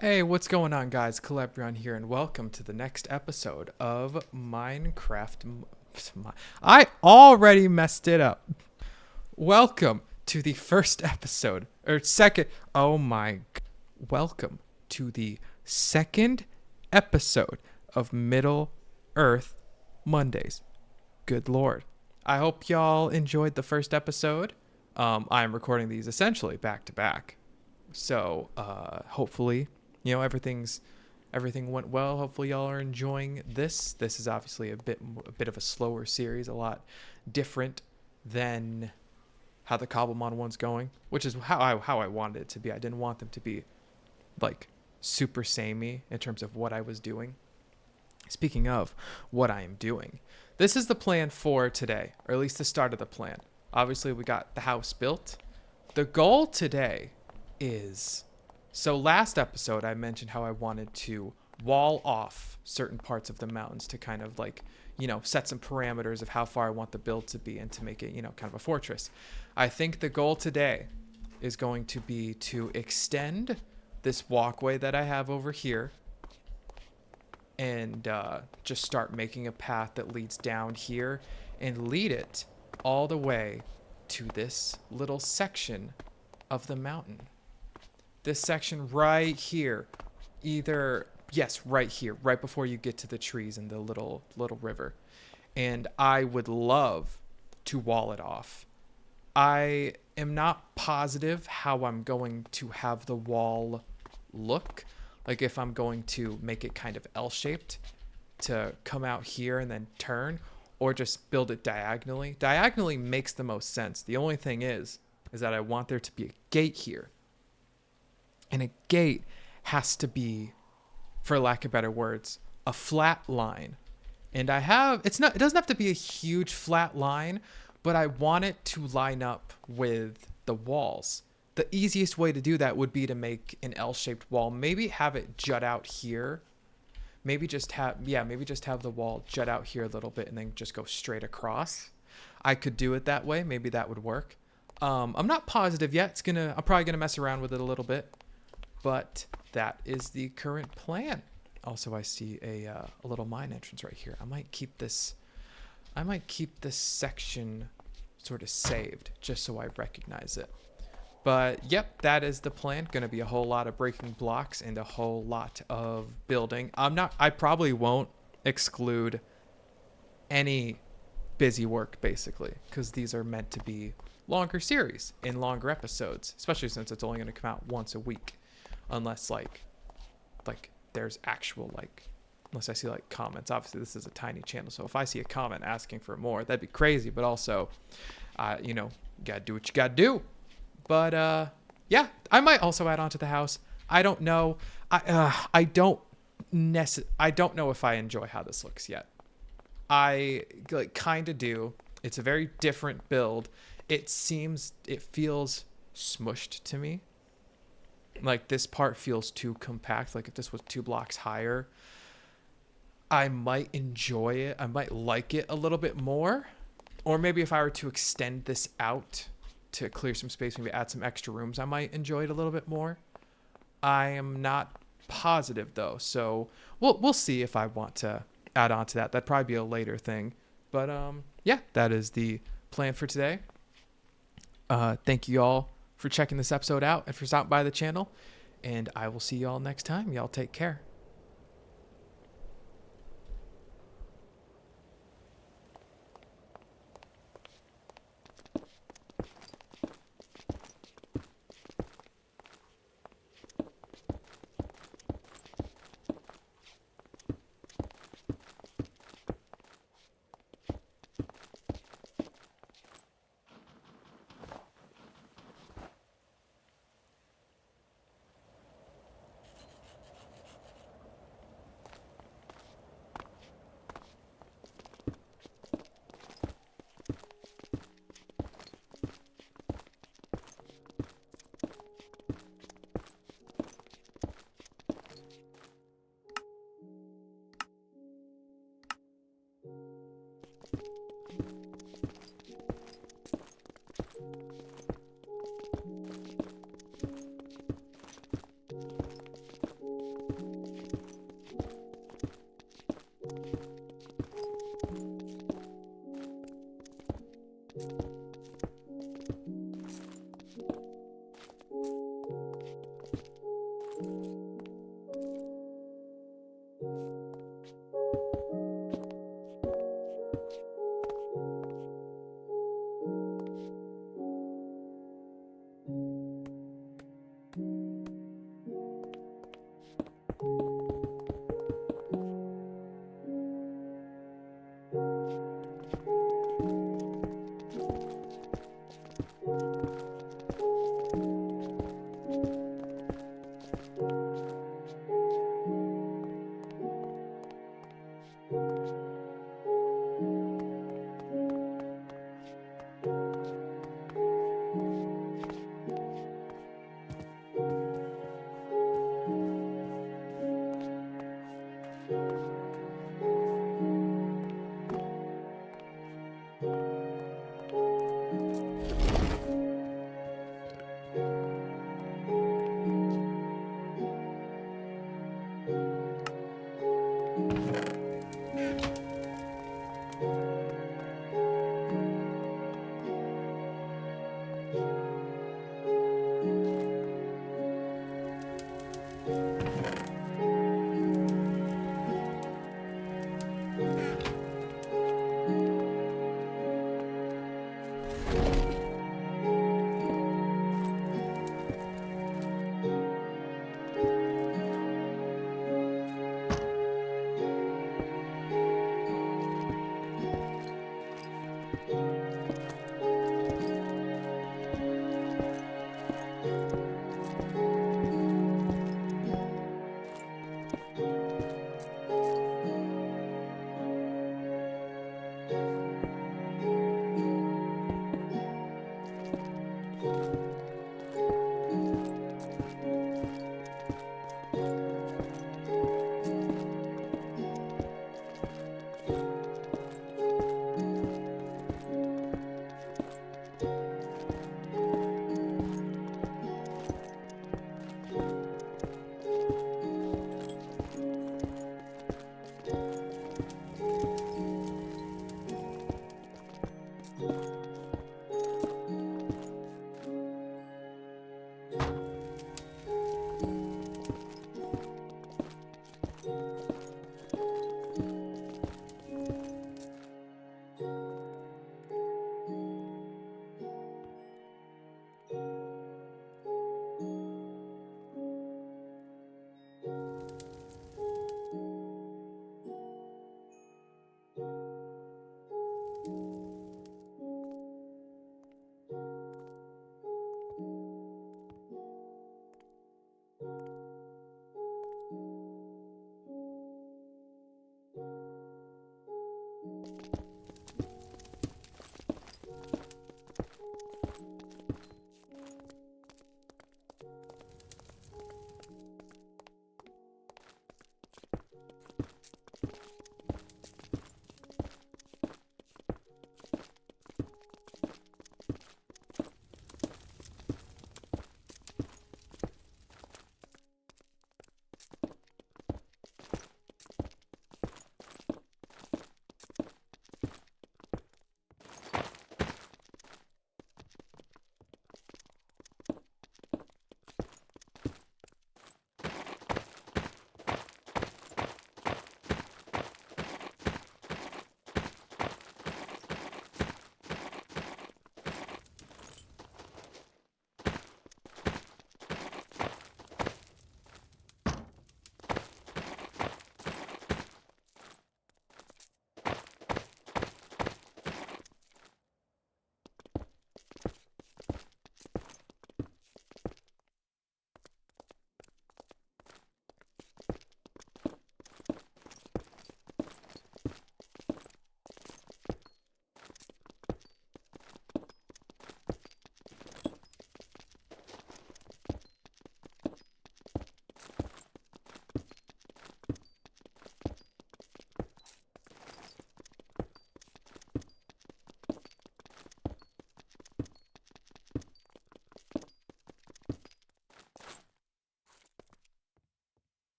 Hey, what's going on, guys? Calebrion here, and welcome to the next episode of Minecraft. I already messed it up. Welcome to the first episode, or second. Oh my. Welcome to the second episode of Middle Earth Mondays. Good Lord. I hope y'all enjoyed the first episode. I'm recording these essentially back to back. So hopefully, everything went well. Hopefully y'all are enjoying this. This is obviously a bit of a slower series, a lot different than how the Cobblemon one's going, which is how I wanted it to be. I didn't want them to be like super samey in terms of what I was doing. Speaking of what I am doing, this is the plan for today, or at least the start of the plan. Obviously, we got the house built. The goal today is, so last episode I mentioned how I wanted to wall off certain parts of the mountains to kind of like, set some parameters of how far I want the build to be and to make it, kind of a fortress. I think the goal today is going to be to extend this walkway that I have over here and just start making a path that leads down here and lead it all the way to this little section of the mountain. This section right here, right here, right before you get to the trees and the little river. And I would love to wall it off. I am not positive how I'm going to have the wall look. Like if I'm going to make it kind of L-shaped to come out here and then turn, or just build it diagonally. Diagonally makes the most sense. The only thing is that I want there to be a gate here. And a gate has to be, for lack of better words, a flat line. And it doesn't have to be a huge flat line, but I want it to line up with the walls. The easiest way to do that would be to make an L-shaped wall. Maybe have it jut out here. Maybe just have the wall jut out here a little bit and then just go straight across. I could do it that way. Maybe that would work. I'm not positive yet. I'm probably gonna mess around with it a little bit, but that is the current plan. Also, I see a little mine entrance right here. I might keep this section sort of saved just so I recognize it. But yep, that is the plan. Going to be a whole lot of breaking blocks and a whole lot of building. I probably won't exclude any busy work basically, because these are meant to be longer series and longer episodes, especially since it's only going to come out once a week, unless like there's actual unless I see like comments. Obviously this is a tiny channel, so if I see a comment asking for more, that'd be crazy. But also, you gotta do what you gotta do. But yeah, I might also add on to the house. I don't know. I don't know if I enjoy how this looks yet. I kind of do. It's a very different build. It feels smushed to me. Like this part feels too compact. Like if this was 2 blocks higher, I might enjoy it. I might like it a little bit more. Or maybe if I were to extend this out to clear some space, maybe add some extra rooms, I might enjoy it a little bit more. I am not positive though, so we'll see if I want to add on to that. That'd probably be a later thing. But yeah, that is the plan for today. Thank you all for checking this episode out and for stopping by the channel, and I will see y'all next time. Y'all take care.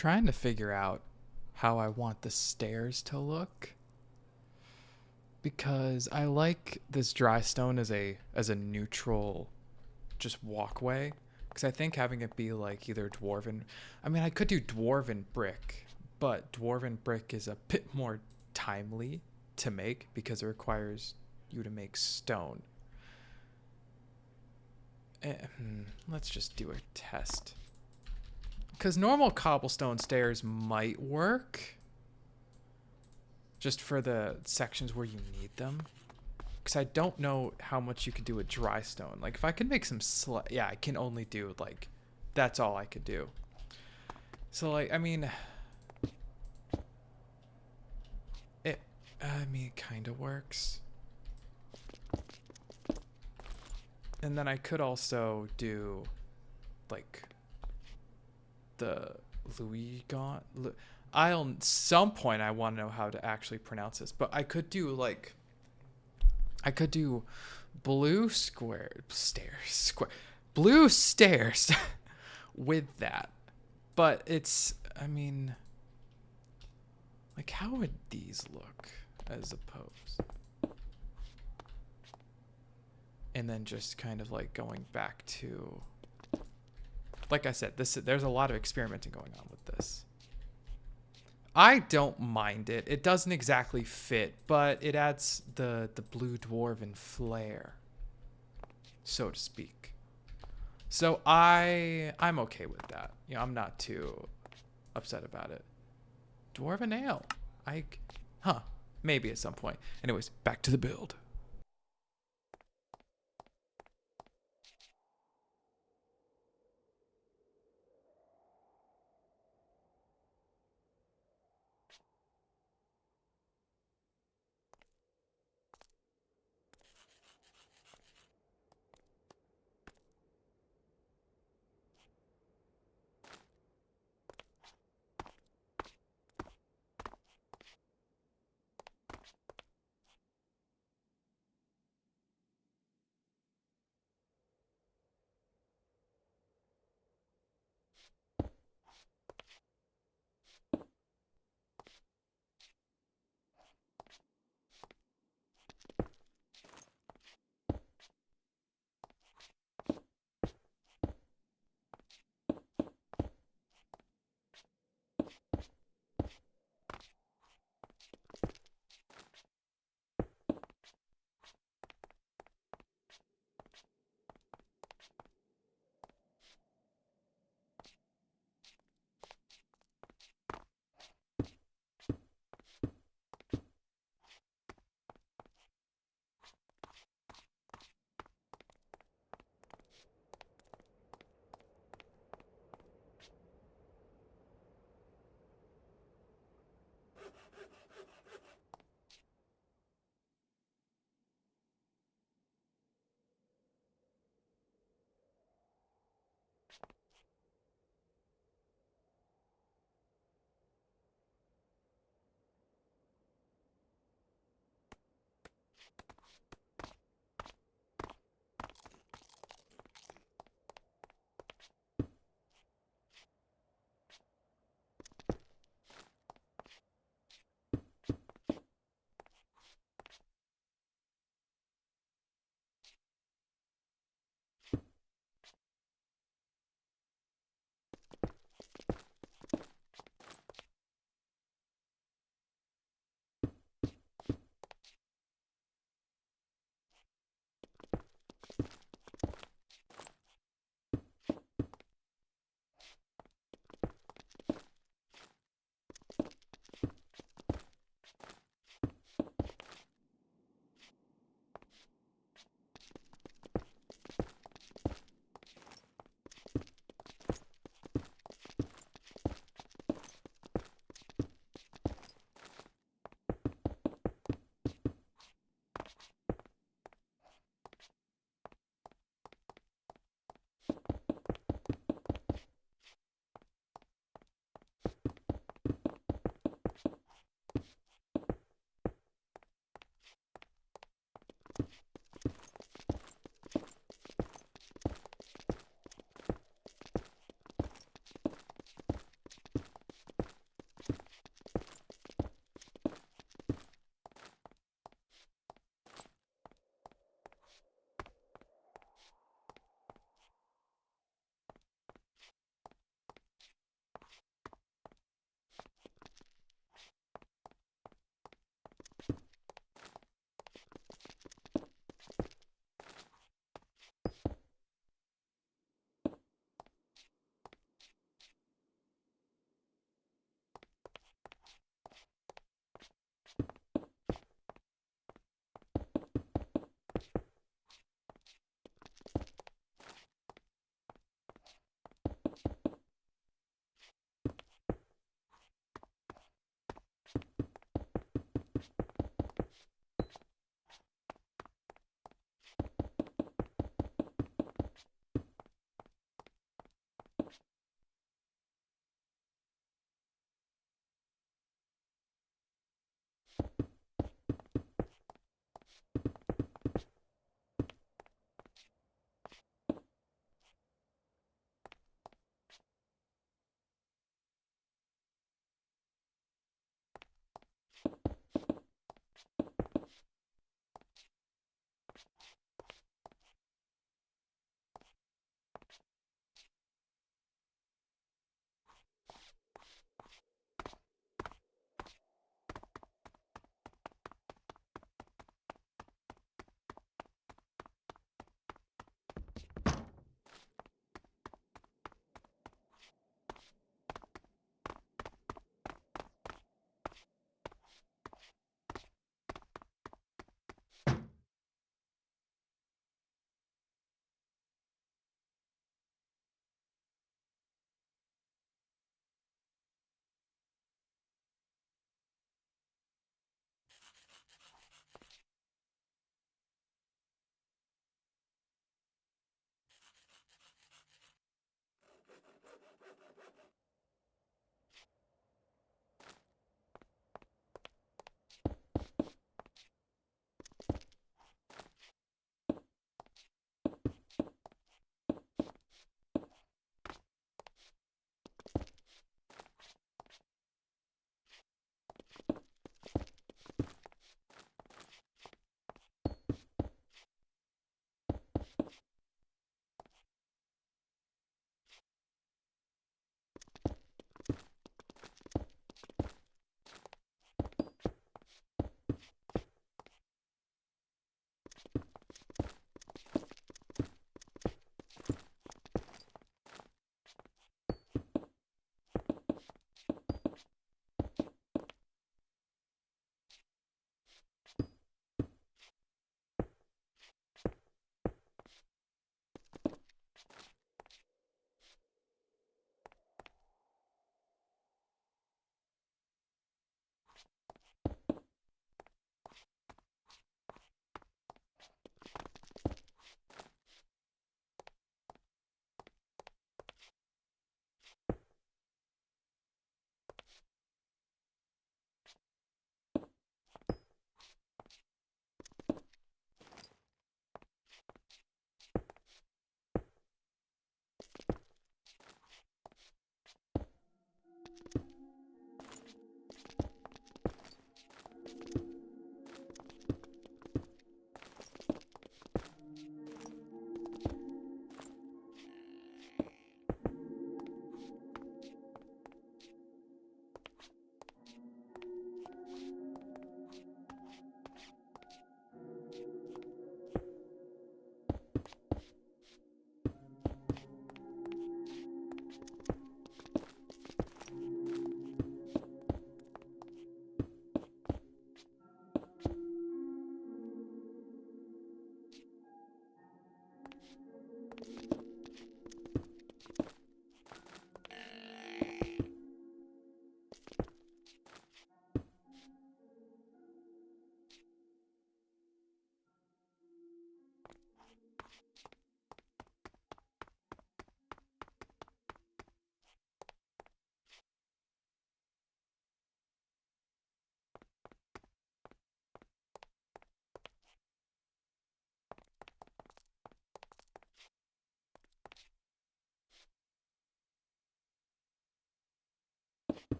trying to figure out how I want the stairs to look because I like this dry stone as a neutral just walkway because I think having it be like either dwarven, I mean I could do dwarven brick, but dwarven brick is a bit more timely to make because it requires you to make stone. Let's just do a test. Because normal cobblestone stairs might work. Just for the sections where you need them. Because I don't know how much you could do with dry stone. Like, if I could make some yeah, I can only do, like, that's all I could do. So, like, I mean, it kind of works. And then I could also do, like, the Luin. I'll some point I want to know how to actually pronounce this, but I could do like blue blue stairs with that. But it's I mean like how would these look as opposed? And then just kind of like going back to like I said, there's a lot of experimenting going on with this. I don't mind it. It doesn't exactly fit, but it adds the blue dwarven flair, so to speak. So I'm okay with that. You know, I'm not too upset about it. Dwarven ale. Maybe at some point. Anyways, back to the build.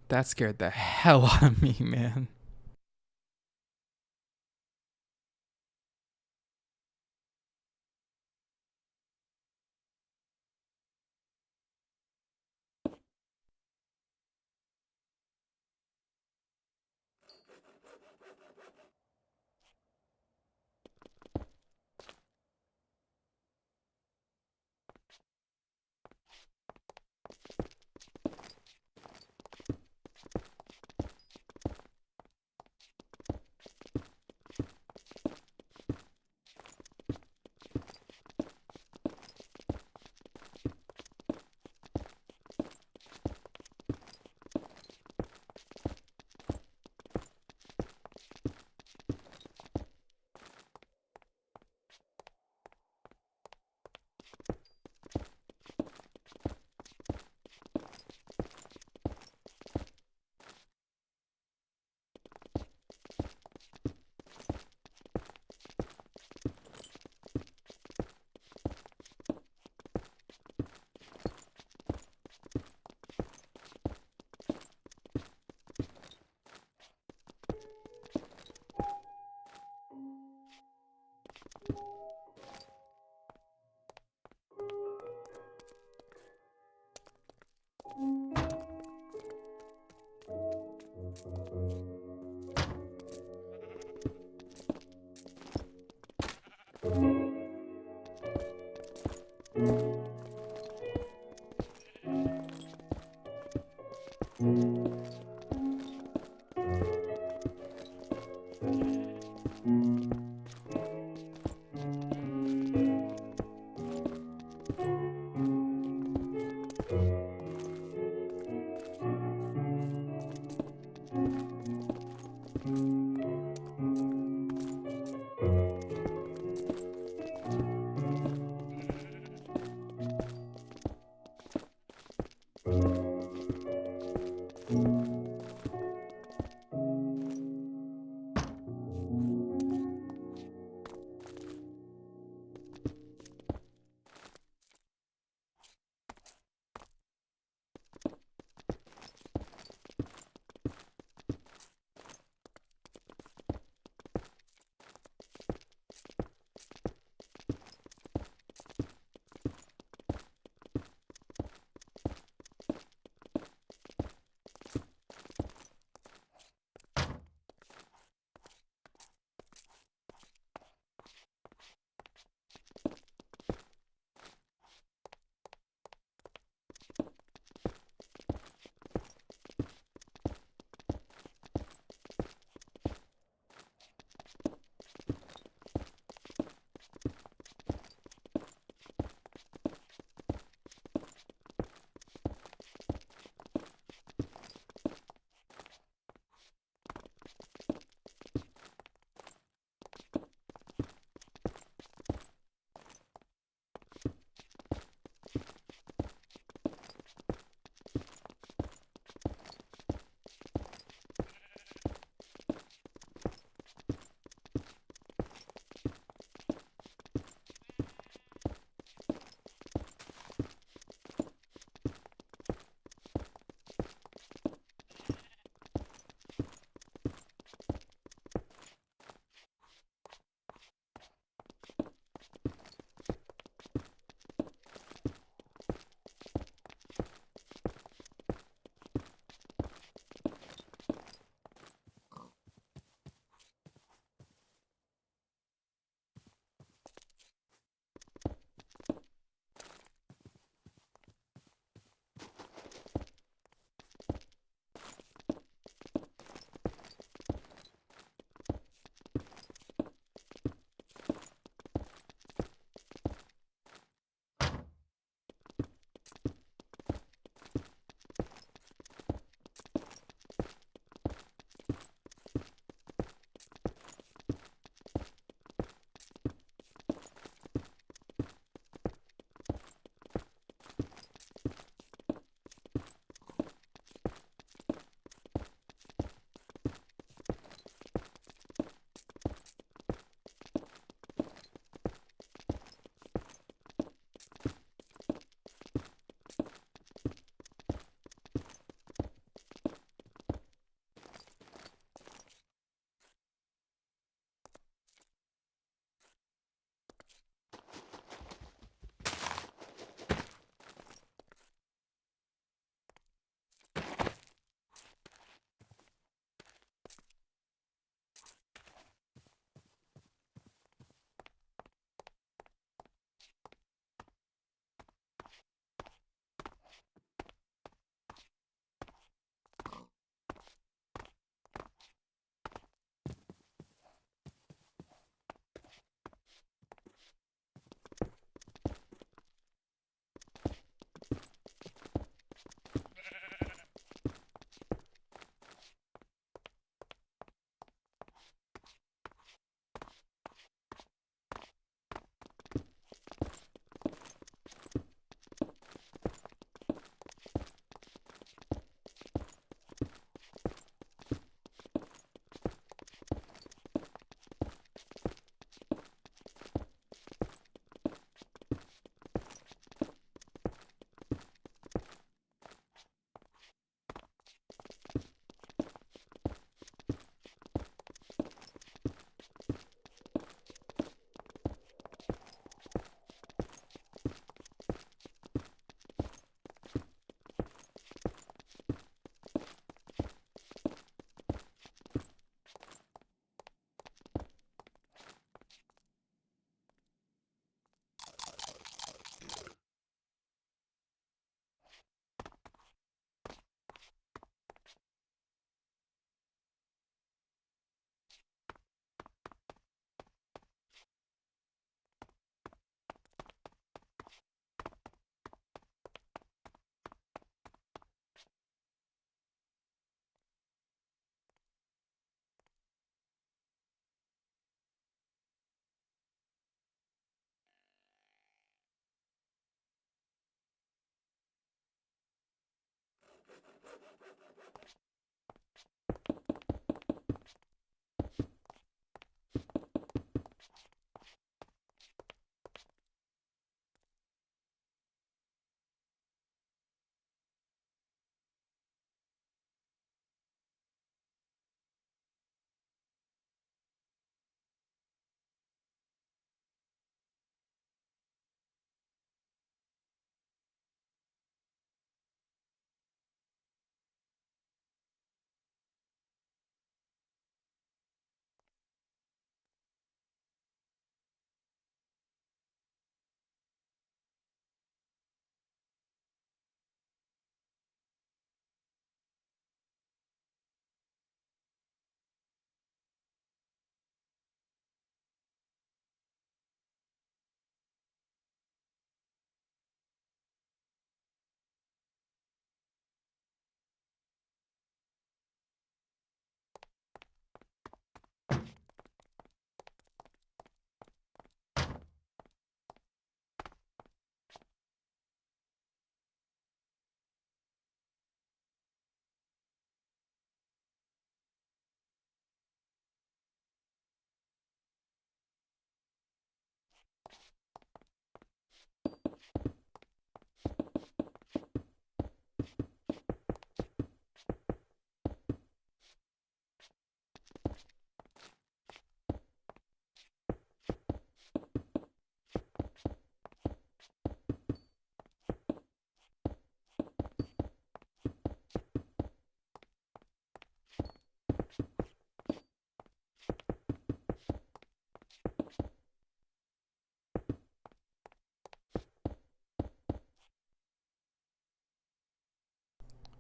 That scared the hell out of me, man.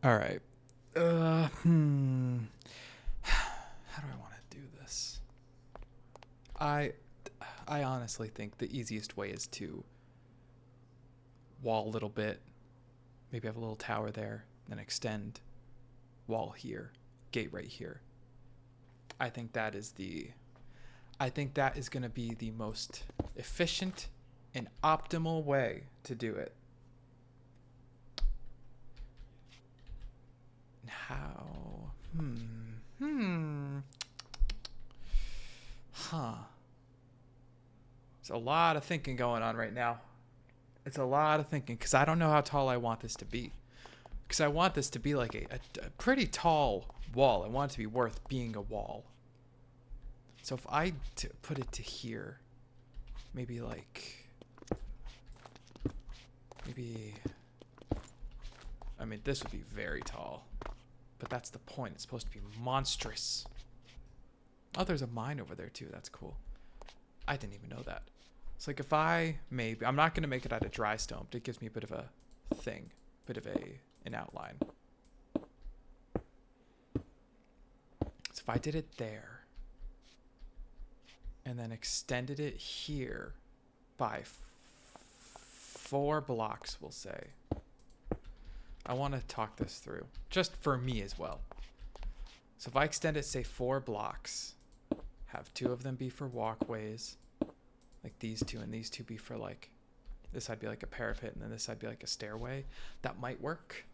All right. How do I want to do this? I I honestly think the easiest way is to wall a little bit, maybe have a little tower there, then extend wall here, gate right here. I think that is the I think that is going to be the most efficient and optimal way to do it. How? Huh. There's a lot of thinking going on right now. It's a lot of thinking because I don't know how tall I want this to be. Because I want this to be like a pretty tall wall. I want it to be worth being a wall. So if I put it to here, maybe I mean, this would be very tall. But that's the point. It's supposed to be monstrous. Oh, there's a mine over there too. That's cool. I didn't even know that. It's like if I'm not going to make it out of dry stone, but it gives me a bit of a thing, an outline. So if I did it there and then extended it here by 4 blocks, we'll say. I want to talk this through just for me as well. So if I extend it, say 4 blocks, have 2 of them be for walkways, like these 2, and these 2 be for like, this side be like a parapet, and then this side be like a stairway. That might work.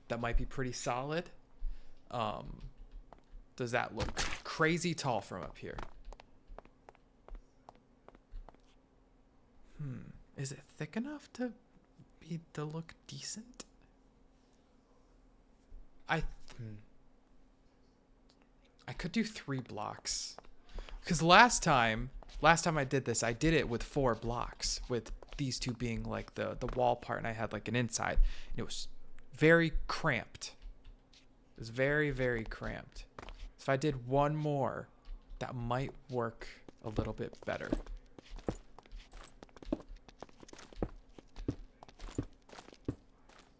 That might be pretty solid. Does that look crazy tall from up here? Is it thick enough to look decent? I could do 3 blocks. Because last time I did this, I did it with 4 blocks, with these 2 being like the wall part, and I had like an inside. And it was very cramped. It was very, very cramped. So if I did 1 more, that might work a little bit better.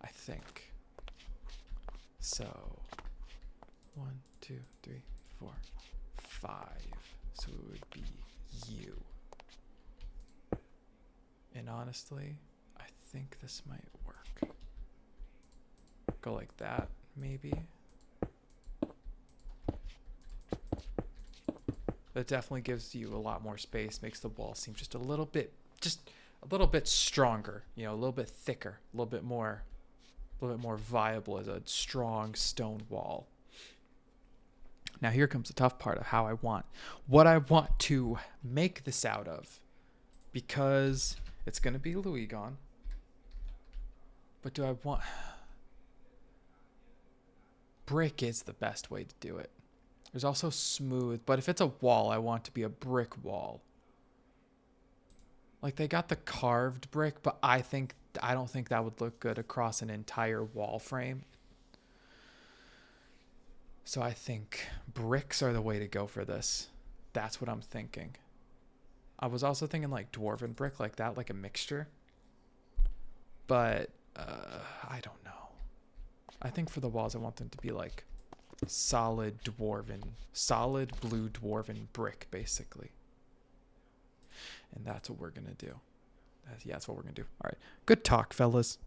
I think. So 1, 2, 3, 4, 5. So it would be you. And honestly, I think this might work. Go like that, maybe. That definitely gives you a lot more space, makes the wall seem just a little bit stronger, you know, a little bit thicker, a little little bit more viable as a strong stone wall. Now here comes the tough part of what I want to make this out of, because it's going to be Luin. But do I want... Brick is the best way to do it. There's also smooth, but if it's a wall, I want it to be a brick wall. Like, they got the carved brick, but I don't think that would look good across an entire wall frame. So I think bricks are the way to go for this. That's what I'm thinking. I was also thinking like dwarven brick, like that, like a mixture. But I don't know. I think for the walls, I want them to be like solid blue dwarven brick, basically. And that's what we're going to do. That's what we're going to do. All right. Good talk, fellas.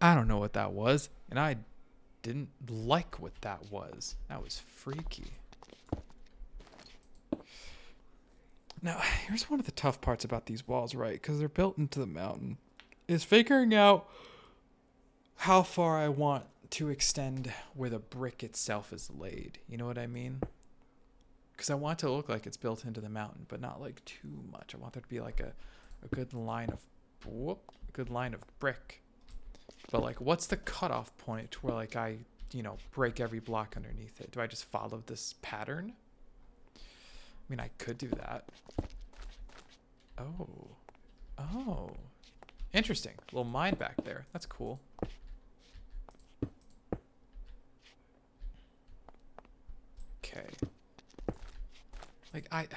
I don't know what that was, and I didn't like what that was. That was freaky. Now, here's one of the tough parts about these walls, right? Because they're built into the mountain. Is figuring out how far I want to extend where the brick itself is laid. You know what I mean? Because I want it to look like it's built into the mountain, but not like too much. I want there to be like a good line of brick. But like, what's the cutoff point where like I, break every block underneath it? Do I just follow this pattern? I mean, I could do that. Oh, interesting. A little mine back there. That's cool. Okay. Like I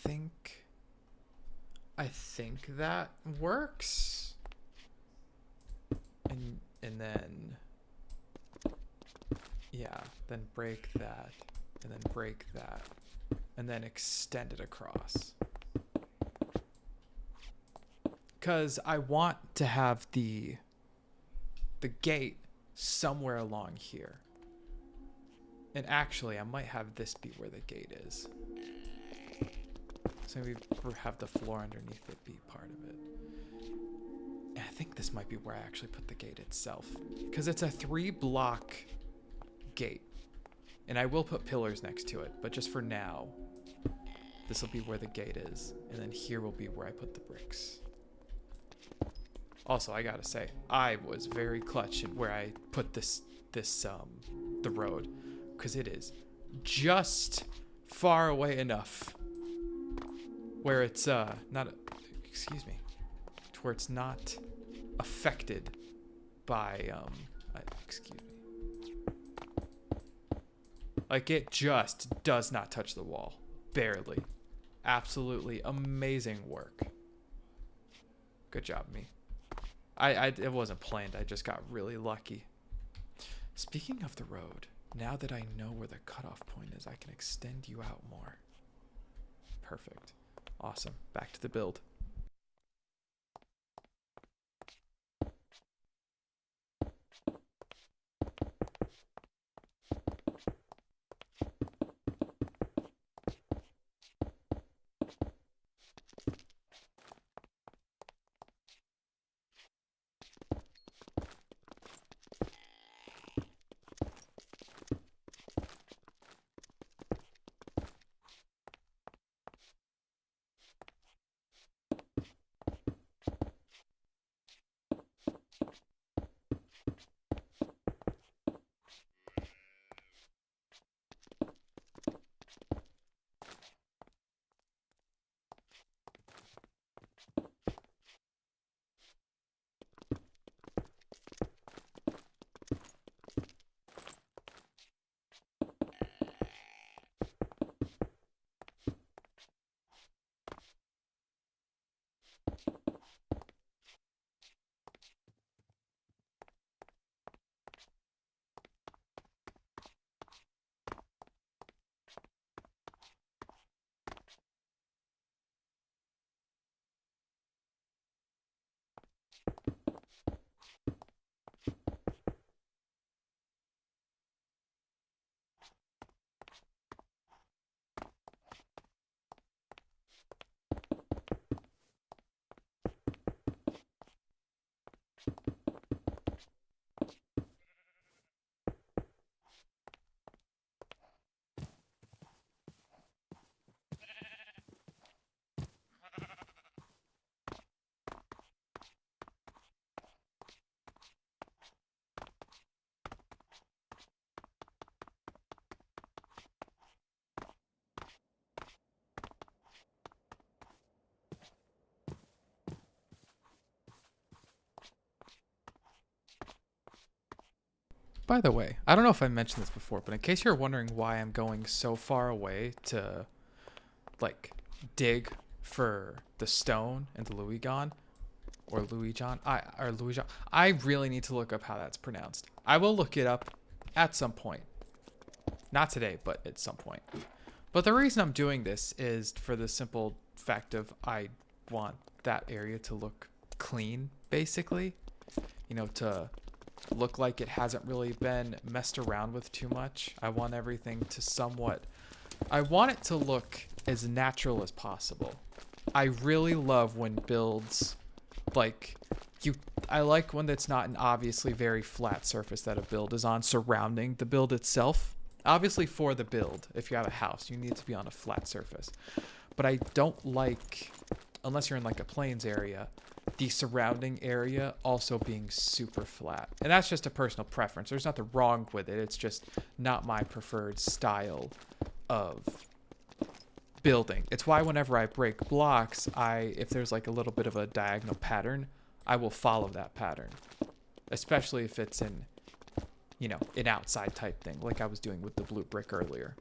think that works. And then then break that, and then break that, and then extend it across. Cuz I want to have the gate somewhere along here. And actually, I might have this be where the gate is. So maybe have the floor underneath it be part of it. And I think this might be where I actually put the gate itself. Because it's a 3-block gate. And I will put pillars next to it. But just for now, this will be where the gate is. And then here will be where I put the bricks. Also, I gotta say, I was very clutch in where I put the road. Because it is just far away enough where it's where it's not affected by like it just does not touch the wall, barely. Absolutely amazing work. Good job, me. It wasn't planned. I just got really lucky. Speaking of the road, now that I know where the cutoff point is, I can extend you out more. Perfect. Awesome. Back to the build. By the way, I don't know if I mentioned this before, but in case you're wondering why I'm going so far away to, like, dig for the stone and the Louis-Gon, or Louis-John, I really need to look up how that's pronounced. I will look it up at some point. Not today, but at some point. But the reason I'm doing this is for the simple fact of I want that area to look clean, basically. to look like it hasn't really been messed around with too much. I want everything to I want it to look as natural as possible. I really love when builds, like, I like when it's not an obviously very flat surface that a build is on surrounding the build itself. Obviously for the build, if you have a house, you need to be on a flat surface. But I don't like, unless you're in like a plains area, the surrounding area also being super flat. And that's just a personal preference. There's nothing wrong with it. It's just not my preferred style of building. It's why whenever I break blocks, if there's like a little bit of a diagonal pattern, I will follow that pattern. Especially if it's in, an outside type thing, like I was doing with the blue brick earlier.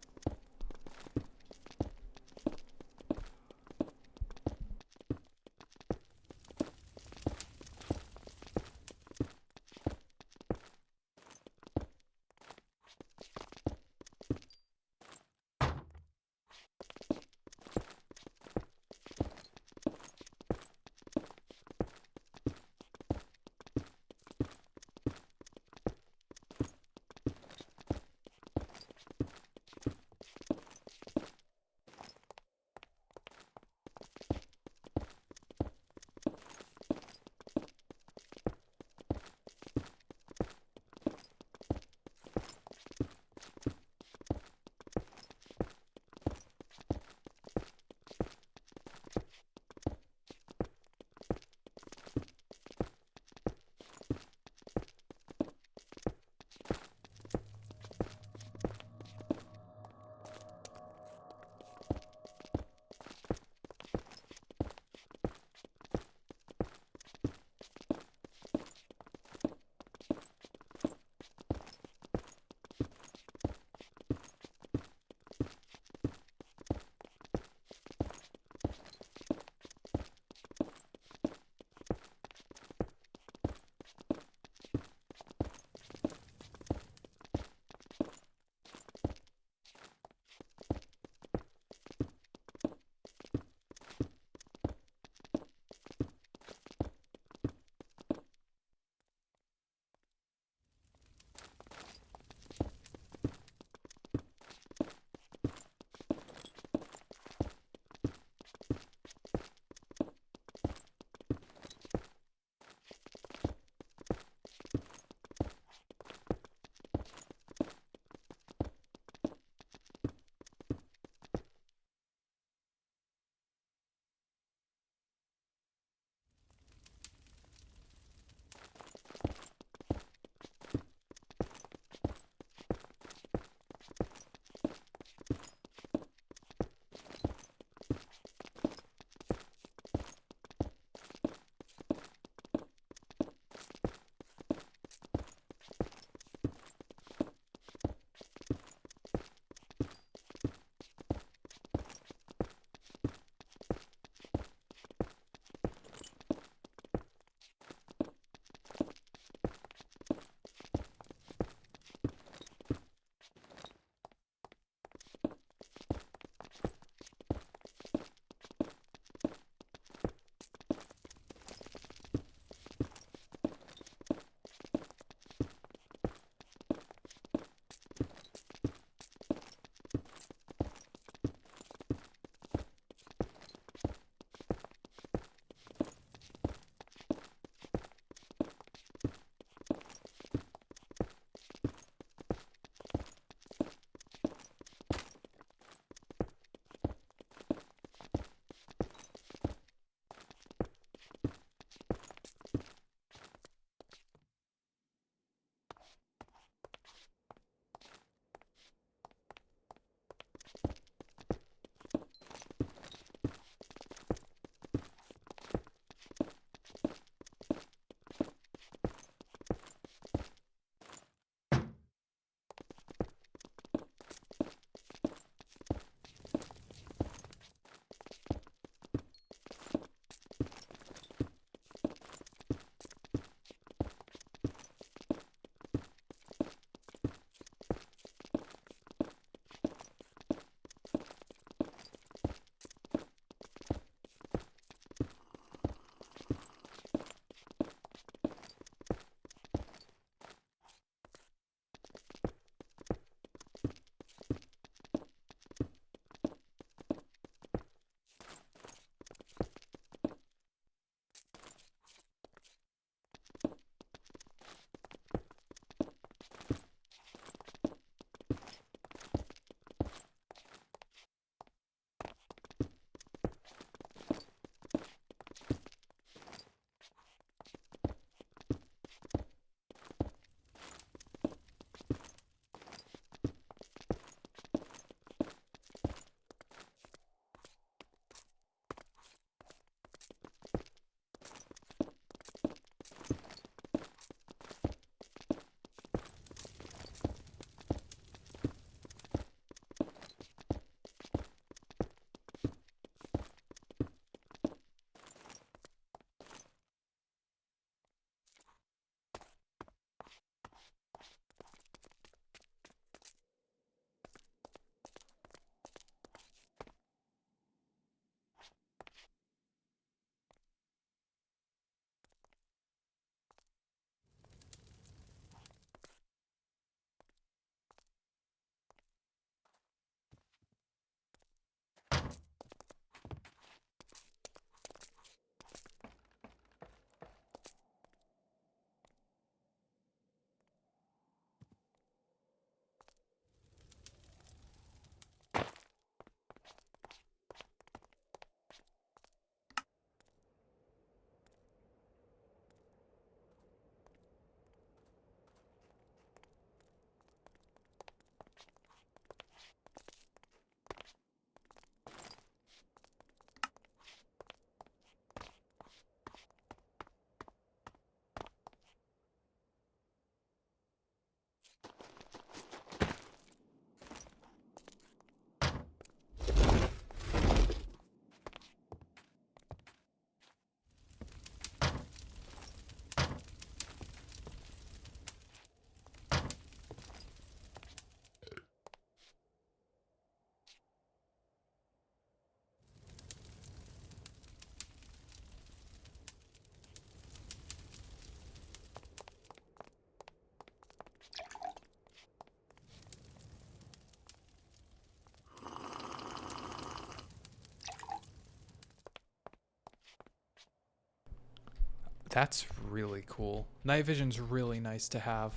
That's really cool. Night vision's really nice to have.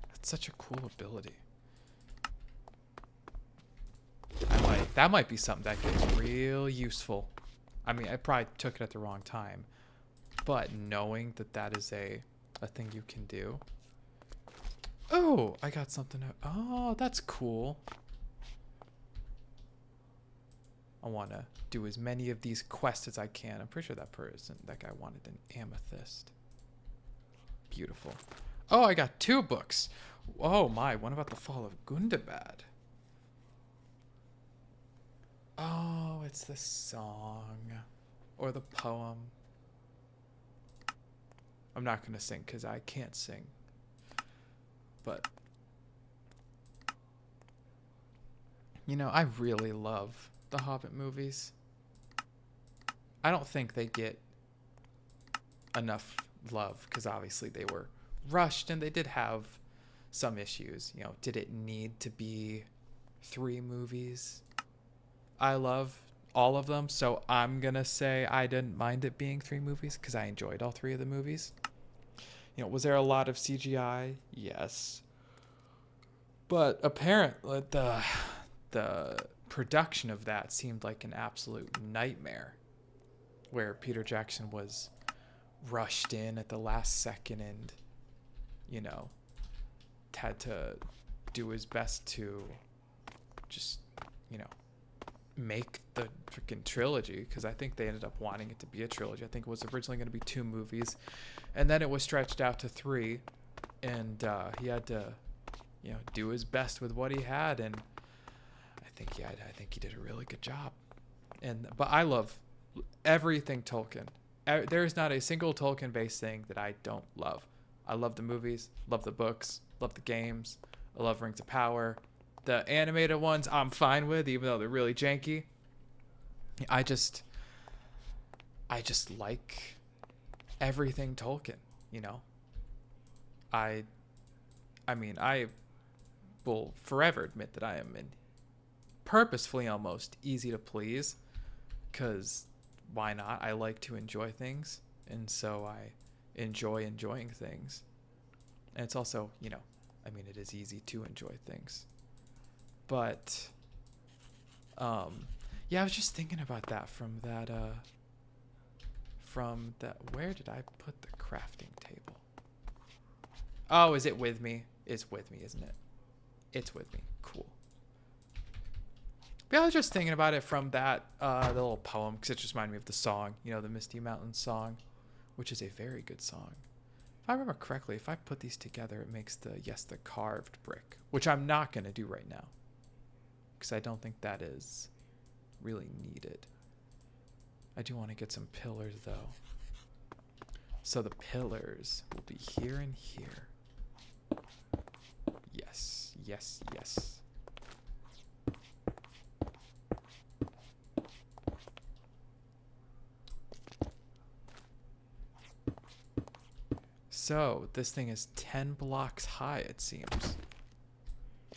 That's such a cool ability. That might be something that gets real useful. I mean, I probably took it at the wrong time, but knowing that that is a thing you can do. Oh, I got something. Oh, that's cool. I want to do as many of these quests as I can. I'm pretty sure that guy wanted an amethyst. Beautiful. Oh, I got 2 books. Oh my, one about the fall of Gundabad. Oh, it's the song or the poem. I'm not going to sing because I can't sing. But, you know, I really love the Hobbit movies. I don't think they get enough love because obviously they were rushed and they did have some issues. You know, did it need to be 3 movies? I love all of them, so I'm gonna say I didn't mind it being 3 movies because I enjoyed all 3 of the movies. You know, was there a lot of CGI? Yes, but apparently the production of that seemed like an absolute nightmare, where Peter Jackson was rushed in at the last second and, you know, had to do his best to just, you know, make the freaking trilogy, because I think they ended up wanting it to be a trilogy. I think it was originally going to be 2 movies, and then it was stretched out to 3, and he had to, you know, do his best with what he had, and I think he did a really good job. But I love everything Tolkien. There's not a single Tolkien-based thing that I don't love. I love the movies, love the books, love the games. I love Rings of Power. The animated ones I'm fine with, even though they're really janky. I just like everything Tolkien, you know. I mean, I will forever admit that I am purposefully almost easy to please, because why not? I like to enjoy things, and so I enjoy enjoying things. And it's also, you know, I mean, it is easy to enjoy things. But, yeah, I was just thinking about that from that, where did I put the crafting table? Oh, is it with me? It's with me, isn't it? It's with me. Cool. But yeah, I was just thinking about it from that, the little poem, because it just reminded me of the song, you know, the Misty Mountains song, which is a very good song. If I remember correctly, if I put these together, it makes the carved brick, which I'm not going to do right now, because I don't think that is really needed. I do want to get some pillars, though. So the pillars will be here and here. Yes, yes, yes. So this thing is 10 blocks high, it seems.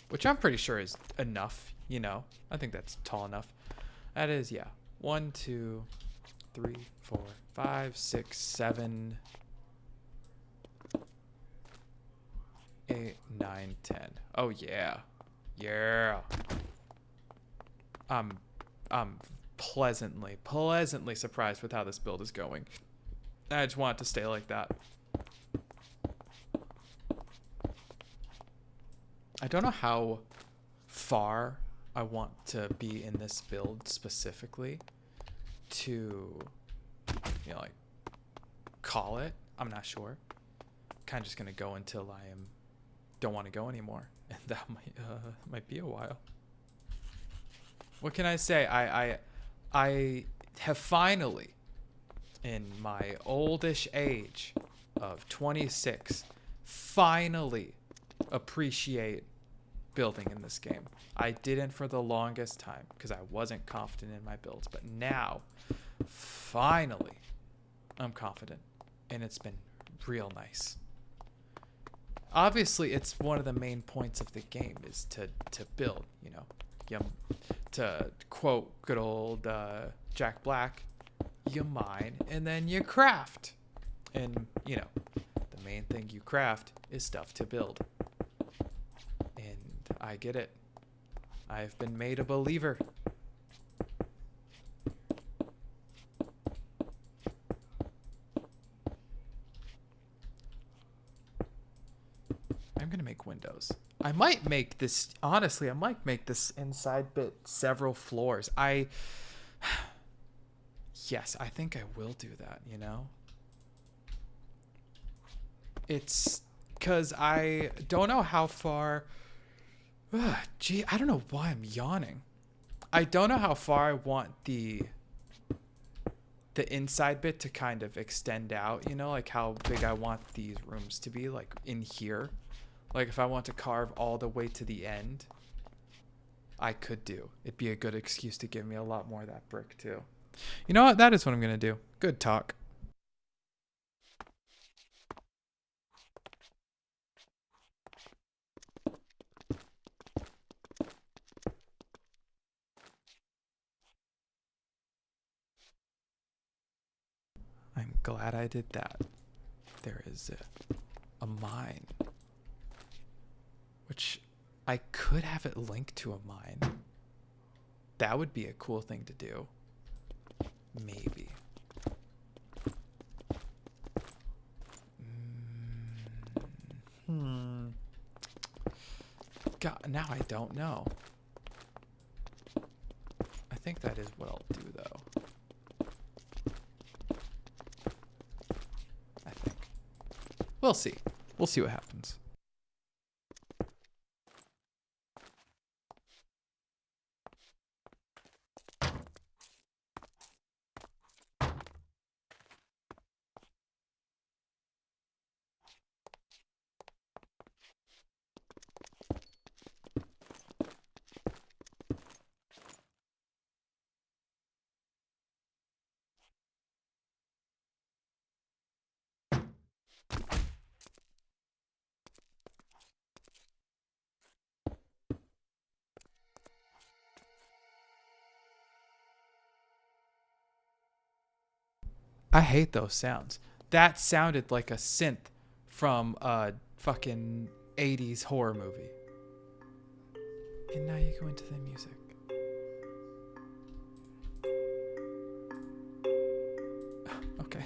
Which I'm pretty sure is enough, you know. I think that's tall enough. That is, yeah. 1, 2, 3, 4, 5, 6, 7, 8, 9, 10. Oh yeah. Yeah. I'm pleasantly surprised with how this build is going. I just want it to stay like that. I don't know how far I want to be in this build specifically to, you know, like, call it. I'm not sure. Kind of just gonna go until I don't want to go anymore, and that might be a while. What can I say? I have finally, in my oldish age of 26, finally appreciate building in this game. I didn't for the longest time because I wasn't confident in my builds, but now finally I'm confident, and it's been real nice. Obviously, it's one of the main points of the game is to build, you know. To quote good old Jack Black, you mine and then you craft. And, you know, the main thing you craft is stuff to build. And I get it. I've been made a believer. I'm gonna make windows. I might make this, honestly, I might make this inside bit several floors. Yes, I think I will do that, you know? It's because I don't know how far, gee, I don't know why I'm yawning. I don't know how far I want the inside bit to kind of extend out, you know, like how big I want these rooms to be, like in here. Like if I want to carve all the way to the end, I could do. It'd be a good excuse to give me a lot more of that brick too. You know what? That is what I'm going to do. Good talk. I'm glad I did that. There is a mine, which I could have it linked to a mine. That would be a cool thing to do. Maybe. God, now I don't know. I think that is what I'll do, though. I think. We'll see. We'll see what happens. I hate those sounds. That sounded like a synth from a fucking 80s horror movie. And now you go into the music. Okay.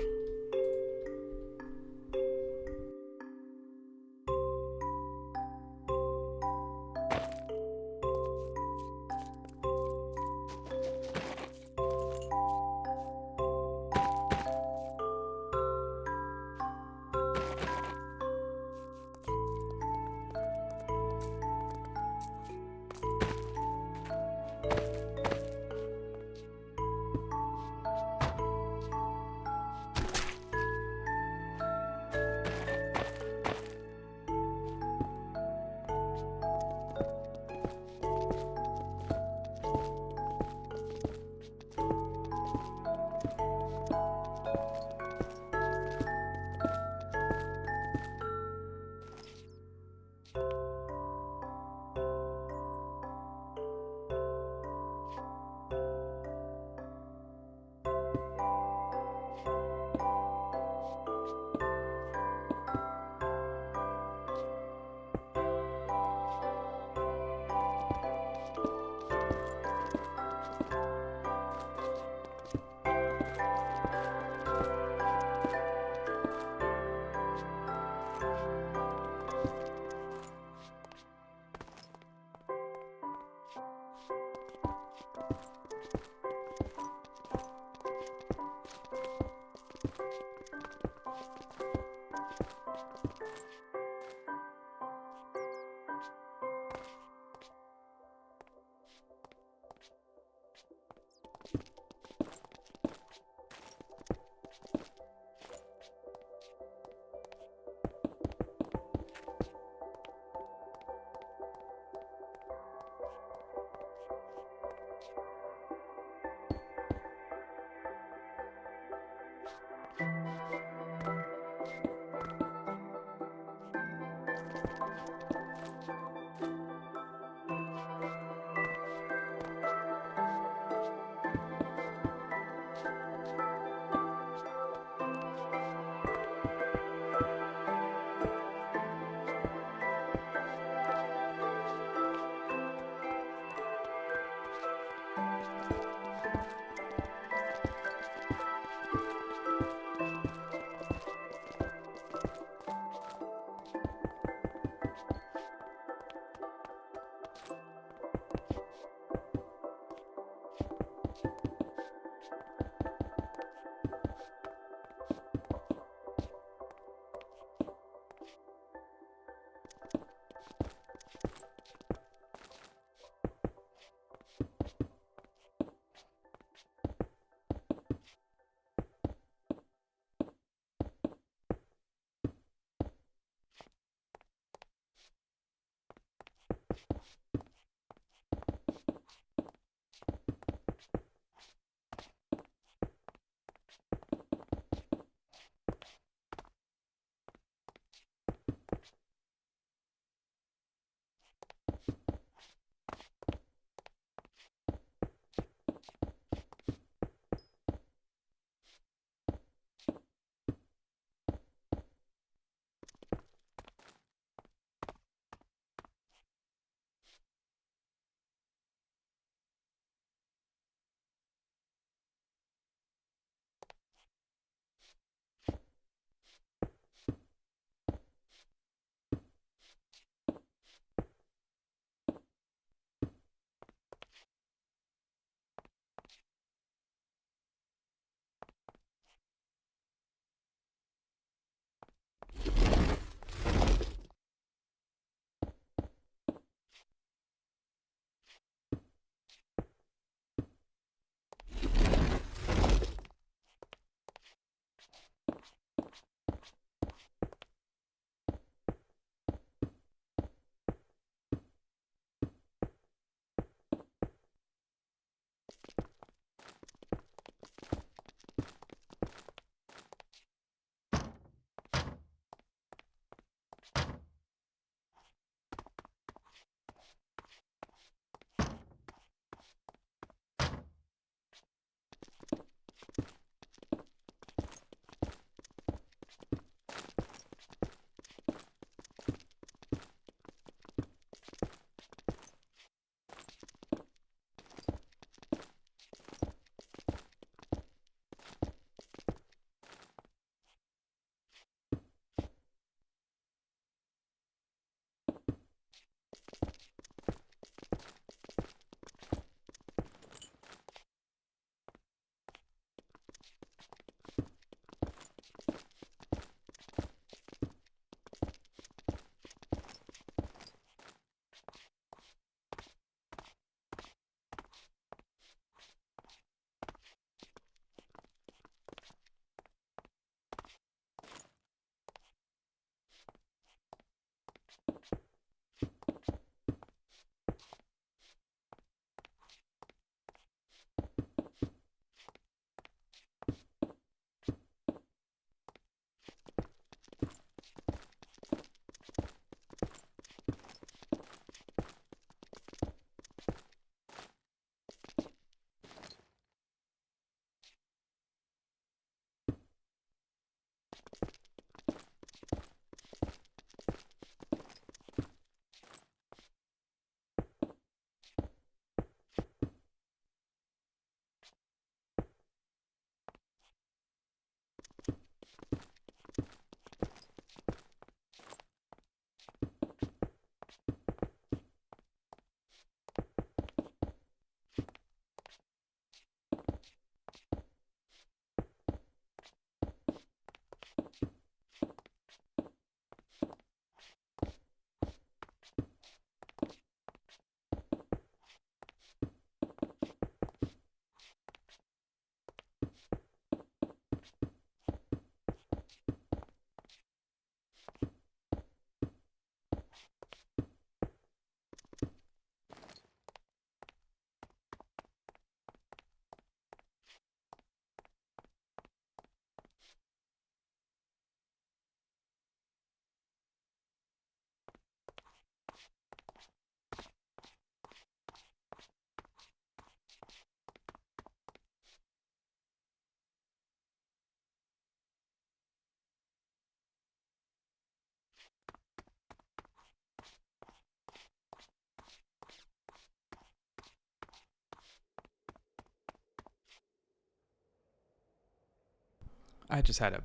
I just had a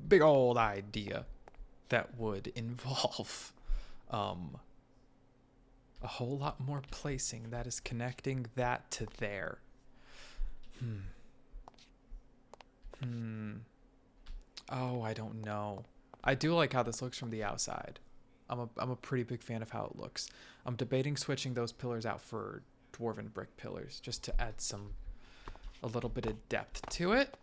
big old idea that would involve um, a whole lot more placing that is connecting that to there. Hmm. Hmm. Oh, I don't know. I do like how this looks from the outside. I'm a pretty big fan of how it looks. I'm debating switching those pillars out for dwarven brick pillars just to add a little bit of depth to it.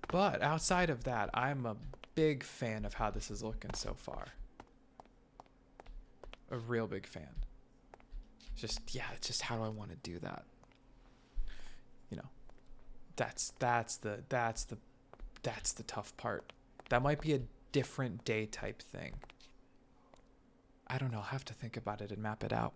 But outside of that, I'm a big fan of how this is looking so far. A real big fan. Just yeah, it's just how do I want to do that? You know, that's the tough part. That might be a different day type thing. I don't know. I'll have to think about it and map it out.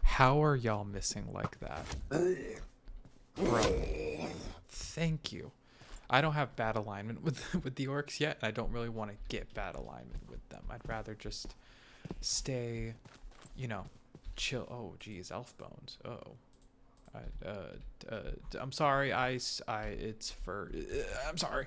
How are y'all missing like that? Bro, thank you. I don't have bad alignment with with the orcs yet. I don't really want to get bad alignment with them. I'd rather just stay, you know, chill. Oh, geez, elf bones. Oh, I'm sorry. It's for. I'm sorry.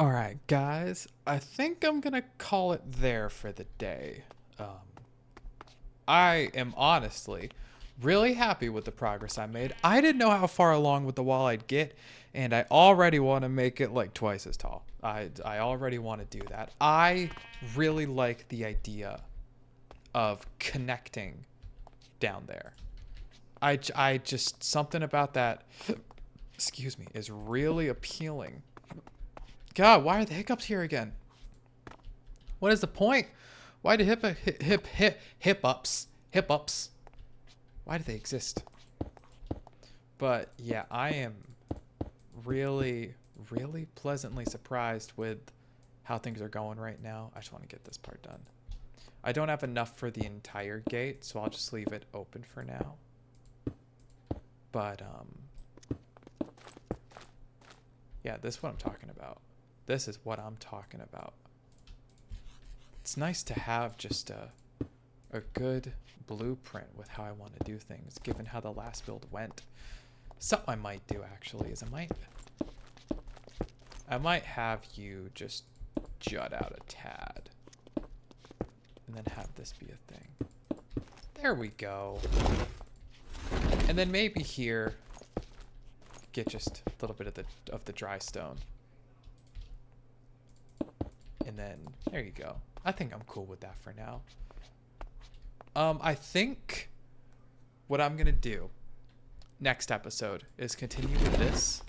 All right, guys. I think I'm gonna call it there for the day. Um, I am honestly really happy with the progress I made. I didn't know how far along with the wall I'd get, and I already want to make it like twice as tall. I already want to do that. I really like the idea of connecting down there. I just something about that excuse me is really appealing. God, why are the hiccups here again? What is the point? Why do hip ups? Why do they exist? But yeah, I am really pleasantly surprised with how things are going right now. I just want to get this part done. I don't have enough for the entire gate, so I'll just leave it open for now. But yeah, this is what I'm talking about. This is what I'm talking about. It's nice to have just a good blueprint with how I want to do things, given how the last build went. Something I might do actually is I might have you just jut out a tad, and then have this be a thing. There we go. And then maybe here, get just a little bit of the dry stone. And then there you go. I think I'm cool with that for now. I think what I'm gonna do next episode is continue with this,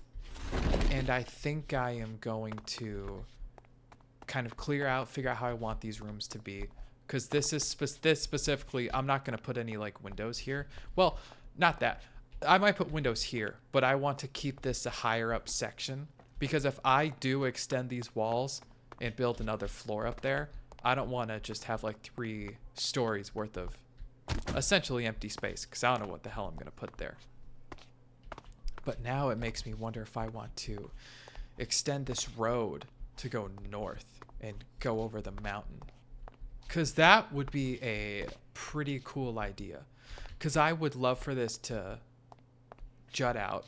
and I think I am going to kind of figure out how I want these rooms to be, because this specifically, I'm not gonna put any like windows here. Well, not that. I might put windows here, but I want to keep this a higher up section, because if I do extend these walls and build another floor up there, I don't want to just have like 3 stories worth of essentially empty space, because I don't know what the hell I'm going to put there. But now it makes me wonder if I want to extend this road to go north and go over the mountain, because that would be a pretty cool idea, because I would love for this to jut out,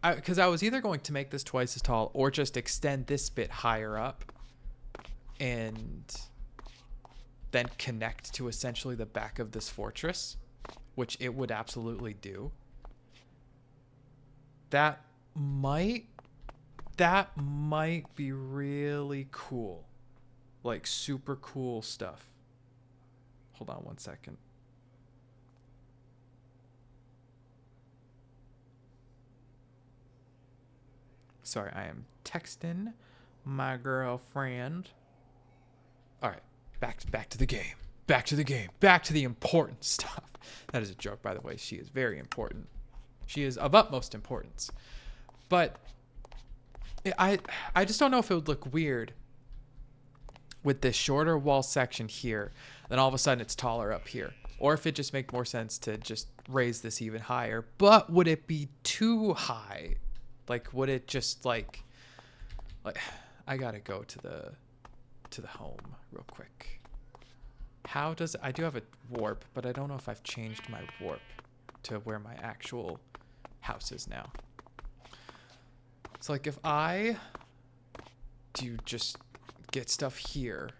because I was either going to make this twice as tall or just extend this bit higher up and then connect to essentially the back of this fortress, which it would absolutely do. That might be really cool. Like super cool stuff. Hold on one second. Sorry, I am texting my girlfriend. All right, back to the game. Back to the game. Back to the important stuff. That is a joke, by the way. She is very important. She is of utmost importance. But I just don't know if it would look weird with this shorter wall section here, then all of a sudden it's taller up here. Or if it just make more sense to just raise this even higher. But would it be too high? Like, would it just like I gotta go to the home real quick. How does I do have a warp, but I don't know if I've changed my warp to where my actual house is now. So like if I do just get stuff here,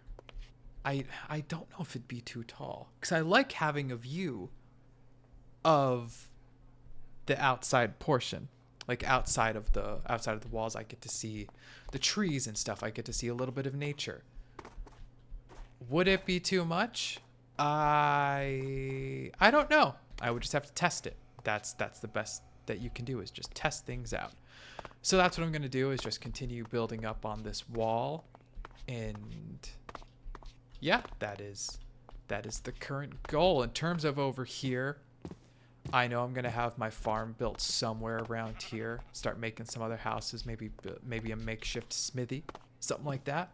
I don't know if it'd be too tall, because I like having a view of the outside portion. Like outside of the walls, I get to see the trees and stuff. I get to see a little bit of nature. Would it be too much? I don't know. I would just have to test it. That's the best that you can do, is just test things out. So that's what I'm going to do, is just continue building up on this wall. And yeah, that is the current goal. In terms of over here, I know I'm going to have my farm built somewhere around here. Start making some other houses, maybe a makeshift smithy, something like that.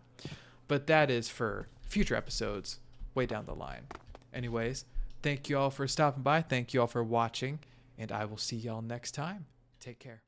But that is for future episodes way down the line. Anyways, thank you all for stopping by. Thank you all for watching, and I will see y'all next time. Take care.